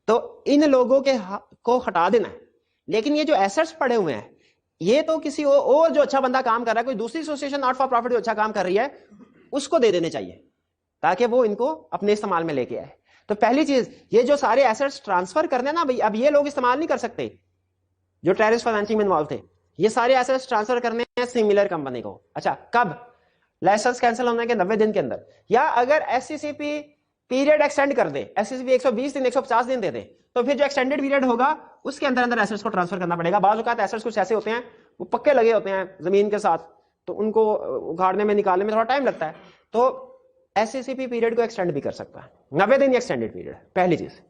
तो इन लोगों के को हटा देना है। लेकिन ये जो एसेट्स पड़े हुए हैं ये तो किसी और जो अच्छा बंदा काम कर रहा है, कोई दूसरी एसोसिएशन नॉट फॉर प्रॉफिट जो अच्छा काम कर रही है, उसको दे देने चाहिए ताकि वो इनको अपने इस्तेमाल में लेके आए। तो पहली चीज, ये जो सारे एसेट्स ट्रांसफर करने ना भाई, अब ये लोग इस्तेमाल नहीं कर सकते जो टेररिस्ट फाइनेंसिंग में इन्वॉल्व थे। ये सारे एसेट्स ट्रांसफर करने हैं सिमिलर कंपनी को। अच्छा, कब? लाइसेंस कैंसिल होने के 90 दिन के अंदर, या अगर एससीसीपी पीरियड एक्सटेंड कर दे, एससीसीपी 120 दिन 150 दिन दे दे, तो फिर जो एक्सटेंडेड पीरियड होगा उसके अंदर अंदर एसेट्स को ट्रांसफर करना पड़ेगा। बाज़ औक़ात एसेट्स कुछ ऐसे होते हैं वो पक्के लगे होते हैं जमीन के साथ, तो उनको उखाड़ने में निकालने में थोड़ा टाइम लगता है, तो एससीसीपी पीरियड को एक्सटेंड भी कर सकता है 90 दिन एक्सटेंडेड पीरियड। पहली चीज।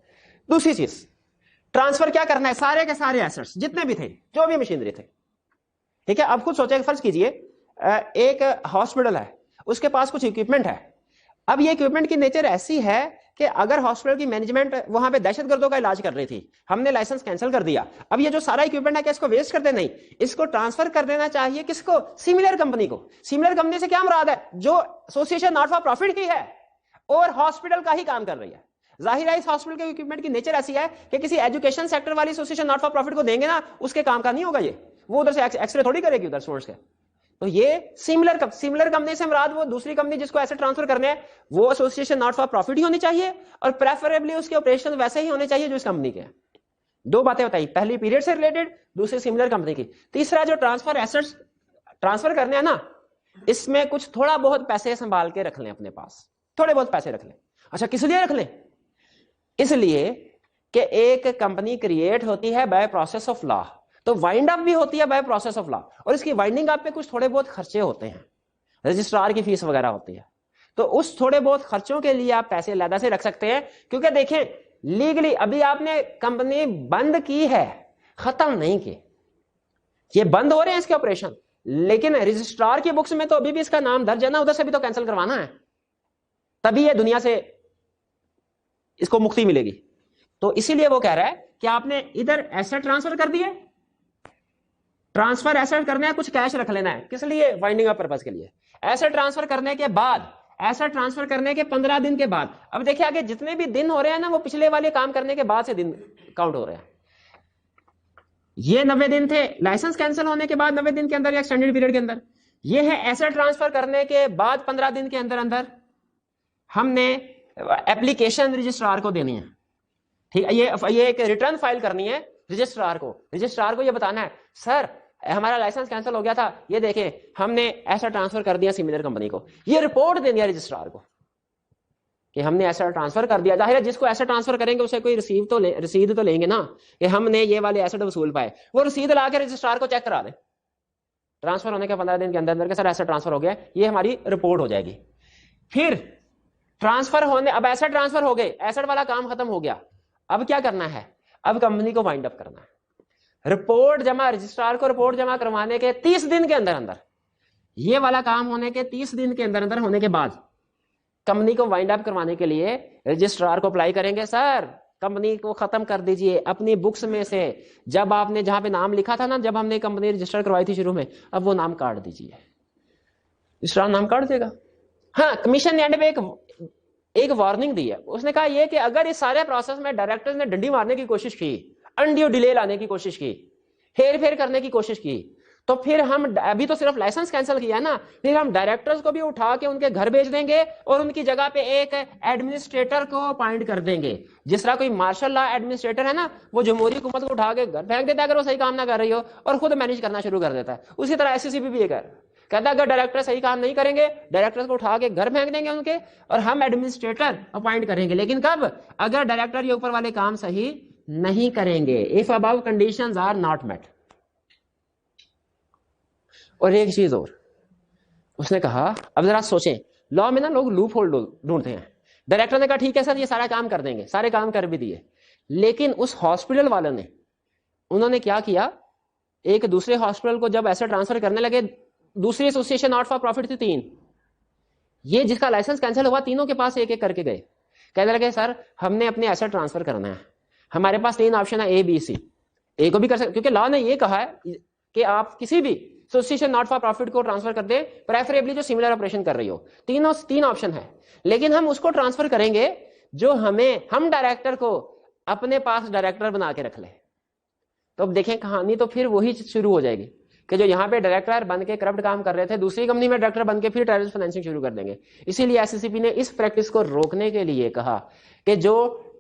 दूसरी चीज, ट्रांसफर क्या करना है, सारे के सारे एसेट्स जितने भी थे, जो भी मशीनरी थे, ठीक है। अब खुद सोचे, फर्ज कीजिए एक हॉस्पिटल है, उसके पास कुछ इक्विपमेंट है। अब ये इक्विपमेंट की नेचर ऐसी है कि अगर हॉस्पिटल की मैनेजमेंट वहां पे दहशतगर्दों का इलाज कर रही थी, हमने लाइसेंस कैंसिल कर दिया, अब ये जो सारा इक्विपमेंट है क्या इसको वेस्ट कर दे? नहीं, इसको ट्रांसफर कर देना चाहिए। किसको? सिमिलर कंपनी को। सिमिलर कंपनी से क्या मुराद है? जो एसोसिएशन नॉट फॉर प्रॉफिट की है और हॉस्पिटल का ही काम कर रही है। जाहिर है इस हॉस्पिटल के इक्विपमेंट की नेचर ऐसी है कि किसी एजुकेशन सेक्टर वाली एसोसिएशन नॉट फॉर प्रॉफिट को देंगे ना, उसके काम का नहीं होगा ये, वो उधर से एक्सरे थोड़ी करेगी उधर सोर्स के। तो ये सिमिलर कंपनी से मुराद वो दूसरी कंपनी जिसको ऐसे ट्रांसफर करने हैं, वो एसोसिएशन नॉट फॉर प्रॉफिट ही होनी चाहिए, और प्रेफरेबली उसके ऑपरेशन वैसे ही होने चाहिए जो इस कंपनी के हैं। दो बातें बताई, पहली पीरियड से रिलेटेड, दूसरी सिमिलर कंपनी की। तीसरा, जो ट्रांसफर एसेट्स ट्रांसफर करने हैं ना, इसमें कुछ थोड़ा बहुत पैसे संभाल के रख लें अपने पास, थोड़े बहुत पैसे रख लें। अच्छा, किस लिए रख लें? इसलिए कि एक कंपनी क्रिएट होती है बाय प्रोसेस ऑफ लॉ, तो वाइंड अप भी होती है बाय प्रोसेस ऑफ लॉ, और इसकी वाइंडिंग अप पे कुछ थोड़े बहुत खर्चे होते हैं, रजिस्ट्रार की फीस वगैरह होती है, तो उस थोड़े बहुत खर्चों के लिए आप पैसे अलग से रख सकते हैं। क्योंकि देखें, लीगली अभी आपने कंपनी बंद की है, खत्म नहीं की, ये बंद हो रहे हैं इसके ऑपरेशन, लेकिन रजिस्ट्रार की बुक्स में तो अभी भी इसका नाम दर्ज है ना, उधर से भी तो कैंसिल करवाना है, तभी ये दुनिया से इसको मुक्ति मिलेगी। तो इसीलिए वो कह रहा है कि आपने इधर एसेट ट्रांसफर कर दिए, ट्रांसफर एसेट करना है, कुछ कैश रख लेना है, किस लिए? वाइंडिंग अप पर्पस के लिए। एसेट ट्रांसफर करने के बाद, एसेट ट्रांसफर करने के 15 दिन के बाद, अब देखिए आगे जितने भी दिन हो रहे हैं ना, वो पिछले वाले काम करने के बाद से दिन काउंट हो रहे हैं। ये 90 दिन थे लाइसेंस कैंसिल होने के बाद, 90 दिन के अंदर या एक्सटेंडेड पीरियड के अंदर। ये है एसेट ट्रांसफर करने के बाद 15 दिन के अंदर अंदर हमने एप्लीकेशन रजिस्ट्रार को देनी है, ठीक है। ये एक रिटर्न फाइल करनी है रजिस्ट्रार को। रजिस्ट्रार को ये बताना है, सर हमारा लाइसेंस कैंसिल हो गया था, ये देखें हमने ऐसा ट्रांसफर कर दिया सिमिलर कंपनी को। ये रिपोर्ट देनी है रजिस्ट्रार को कि हमने ऐसा ट्रांसफर कर दिया। जाहिर है जिसको ऐसा ट्रांसफर करेंगे उसे कोई रसीद तो लेंगे ना कि हमने ये वाले एसेट वसूल पाए, वो रसीद ला के रजिस्ट्रार को चेक करा दे ट्रांसफर होने के 15 दिन के अंदर अंदर के, सर ऐसा ट्रांसफर हो गया, ये हमारी रिपोर्ट हो जाएगी। फिर ट्रांसफर होने, अब एसेट ट्रांसफर हो गए, एसेट वाला काम खत्म हो गया, अब क्या करना है? अब कंपनी को वाइंड अप करना है। रिपोर्ट जमा, रजिस्ट्रार को रिपोर्ट जमा करवाने के 30 दिन के अंदर अंदर, ये वाला काम होने के 30 दिन के अंदर अंदर होने के बाद कंपनी को वाइंड अप करवाने के लिए रजिस्ट्रार को अप्लाई करेंगे, सर कंपनी को खत्म कर दीजिए अपनी बुक्स में से, जब आपने जहां पे नाम लिखा था ना, जब हमने कंपनी रजिस्टर करवाई थी शुरू में, अब वो नाम काट दीजिए। रजिस्ट्रार नाम काट देगा। हाँ, कमीशन ने एंड पे एक वार्निंग दी है, उसने कहा ये कि अगर इस सारे प्रोसेस में डायरेक्टर्स ने डंडी मारने की कोशिश की, अनड्यू डिले लाने की कोशिश की, हेर फेर करने की कोशिश की, तो फिर हम, अभी तो सिर्फ लाइसेंस कैंसिल किया ना, फिर हम डायरेक्टर्स को भी उठा के उनके घर भेज देंगे और उनकी जगह पे एक एडमिनिस्ट्रेटर को अपॉइंट कर देंगे। जिस तरह कोई मार्शल लॉ एडमिनिस्ट्रेटर है ना, वो जमहूरी हुकूमत को उठा के घर फेंक देता है अगर वो सही काम ना कर रही हो, और खुद मैनेज करना शुरू कर देता है। उसी तरह एससीसीपी भी ये कहता है अगर डायरेक्टर सही काम नहीं करेंगे, डायरेक्टर्स को उठा के घर फेंक देंगे उनके, और हम एडमिनिस्ट्रेटर अपॉइंट करेंगे। लेकिन कब? अगर डायरेक्टर ये ऊपर वाले काम सही नहीं करेंगे, if above conditions are not met. और एक चीज और उसने कहा, अब जरा सोचें, लॉ में ना लोग लूप होल ढूंढते हैं। डायरेक्टर ने कहा ठीक है सर ये सारा काम कर देंगे, सारे काम कर भी दिए, लेकिन उस हॉस्पिटल वालों ने, उन्होंने क्या किया, एक दूसरे हॉस्पिटल को जब ऐसा ट्रांसफर करने लगे, दूसरी एसोसिएशन नॉट फॉर प्रॉफिट थी 3, ये जिसका लाइसेंस कैंसिल हुआ, तीनों के पास एक एक करके गए, कहने लगे सर हमने अपने एसेट ट्रांसफर करना है, हमारे पास 3 ऑप्शन है, ए बी सी। ए को भी कर सकते, क्योंकि लॉ ने ये कहा है कि आप किसी भी एसोसिएशन नॉट फॉर प्रॉफिट को ट्रांसफर कर दे, प्रेफरेबली जो सिमिलर ऑपरेशन कर रही हो। 3 ऑप्शन है, लेकिन हम उसको ट्रांसफर करेंगे जो हम डायरेक्टर को अपने पास डायरेक्टर बना के रख ले। तो अब देखें कहानी तो फिर वही शुरू हो जाएगी कि जो यहाँ पे डायरेक्टर बन के करप्ट काम कर रहे थे, दूसरी कंपनी में डायरेक्टर बन के फिर टेररिस्ट फाइनेंसिंग शुरू कर देंगे। इसीलिए एससीसीपी ने इस प्रैक्टिस को रोकने के लिए कहा कि जो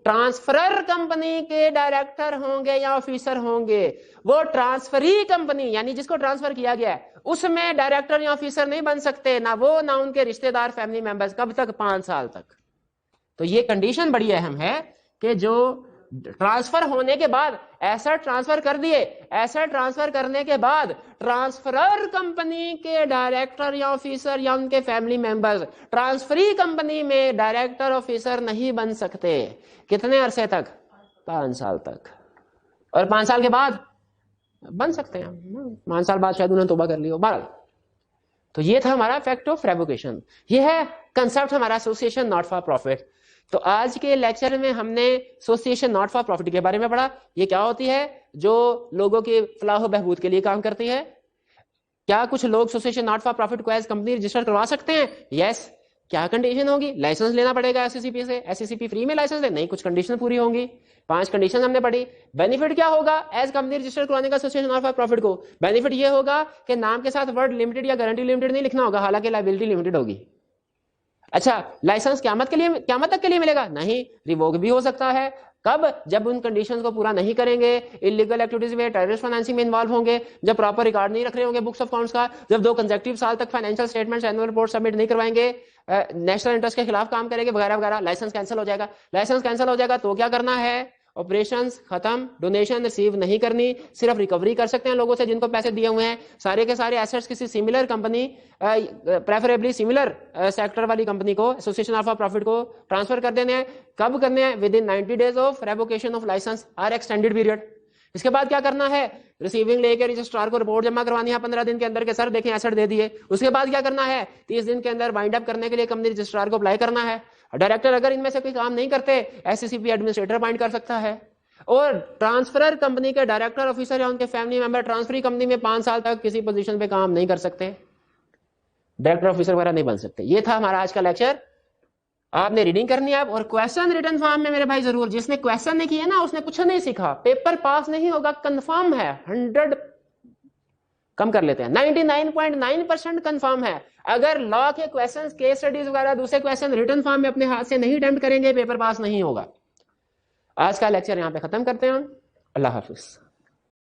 ट्रांसफरर कंपनी के डायरेक्टर होंगे या ऑफिसर होंगे, वो ट्रांसफरी कंपनी यानी जिसको ट्रांसफर किया गया है उसमें डायरेक्टर या ऑफिसर नहीं बन सकते, ना वो ना उनके रिश्तेदार फैमिली मेंबर्स। कब तक? 5 साल तक। तो ये कंडीशन बड़ी अहम है कि जो ट्रांसफर होने के बाद एसेट ट्रांसफर कर दिए, एसेट ट्रांसफर करने के बाद ट्रांसफरर कंपनी के डायरेक्टर या ऑफिसर या उनके फैमिली मेंबर्स ट्रांसफरी कंपनी में डायरेक्टर ऑफिसर नहीं बन सकते। कितने अरसे तक? 5 साल तक। और 5 साल के बाद बन सकते हैं, 5 साल बाद शायद उन्होंने तौबा कर ली हो। बहरहाल तो ये था हमारा फैक्ट ऑफ रेवोकेशन। ये है कंसेप्ट हमारा एसोसिएशन नॉट फॉर प्रॉफिट। तो आज के लेक्चर में हमने एसोसिएशन नॉट फॉर प्रॉफिट के बारे में पढ़ा। ये क्या होती है? जो लोगों के फलाह बहबूद के लिए काम करती है। क्या कुछ लोग एसोसिएशन नॉट फॉर प्रॉफिट को एज कंपनी रजिस्टर करवा सकते हैं? यस। क्या कंडीशन होगी? लाइसेंस लेना पड़ेगा एससीसीपी से। एससीसीपी फ्री में लाइसेंस दे? नहीं, कुछ कंडीशन पूरी होंगी। 5 कंडीशन हमने पढ़ी। बेनिफिट क्या होगा एज कंपनी रजिस्टर करवाने का एसोसिएशन नॉट फॉर प्रॉफिट को? बेनिफिट ये होगा कि नाम के साथ वर्ड लिमिटेड या गारंटी लिमिटेड नहीं लिखना होगा, हालांकि लायबिलिटी लिमिटेड होगी। अच्छा, लाइसेंस क़यामत तक के लिए मिलेगा? नहीं, रिवोक भी हो सकता है। कब? जब उन कंडीशंस को पूरा नहीं करेंगे, इलीगल एक्टिविटीज में, टेररिस्ट फाइनेंसिंग में इन्वॉल्व होंगे, जब प्रॉपर रिकॉर्ड नहीं रख रहे होंगे बुक्स ऑफ अकाउंट्स का, जब 2 कंसेक्यूटिव साल तक financial statements, annual report submit नहीं करवाएंगे, नेशनल इंटरेस्ट के खिलाफ काम करेंगे वगैरह वगैरह, लाइसेंस कैंसिल हो जाएगा। लाइसेंस कैंसिल हो जाएगा तो क्या करना है? ऑपरेशंस खत्म, डोनेशन रिसीव नहीं करनी, सिर्फ रिकवरी कर सकते हैं लोगों से जिनको पैसे दिए हुए हैं। सारे के सारे एसेट्स किसी similar company, preferably similar sector वाली कंपनी को, एसोसिएशन ऑफ प्रॉफिट को ट्रांसफर कर देने हैं। कब करने हैं? Within 90 days of revocation of license or extended period. इसके बाद क्या करना है? रिसीविंग लेके रजिस्ट्रार को रिपोर्ट जमा करवानी है 15 दिन के अंदर के सर देखें एसेट दे दिए। उसके बाद क्या करना है? 30 दिन के अंदर वाइंड अप करने के लिए कंपनी रजिस्ट्रार को अप्लाई करना है। डायरेक्टर अगर इनमें से कोई काम नहीं करते, एससीसीपी एडमिनिस्ट्रेटर अपॉइंट कर सकता है। और ट्रांसफरर कंपनी के डायरेक्टर ऑफिसर या उनके फैमिली मेंबर ट्रांसफरी कंपनी में 5 साल तक किसी पोजीशन पे काम नहीं कर सकते, डायरेक्टर ऑफिसर वगैरह नहीं बन सकते। ये था हमारा आज का लेक्चर। आपने रीडिंग करनी है और क्वेश्चन रिटन फॉर्म में मेरे भाई जरूर। जिसने क्वेश्चन नहीं किए ना उसने कुछ नहीं सीखा, पेपर पास नहीं होगा, कंफर्म है। 100 कम कर लेते हैं, 99.9% कंफर्म है। अगर लॉ के क्वेश्चंस, केस स्टडीज वगैरह दूसरे क्वेश्चन रिटन फॉर्म में अपने हाथ से नहीं अटेम्प्ट करेंगे, पेपर पास नहीं होगा। आज का लेक्चर यहां पे खत्म करते हैं। अल्लाह हाफिज।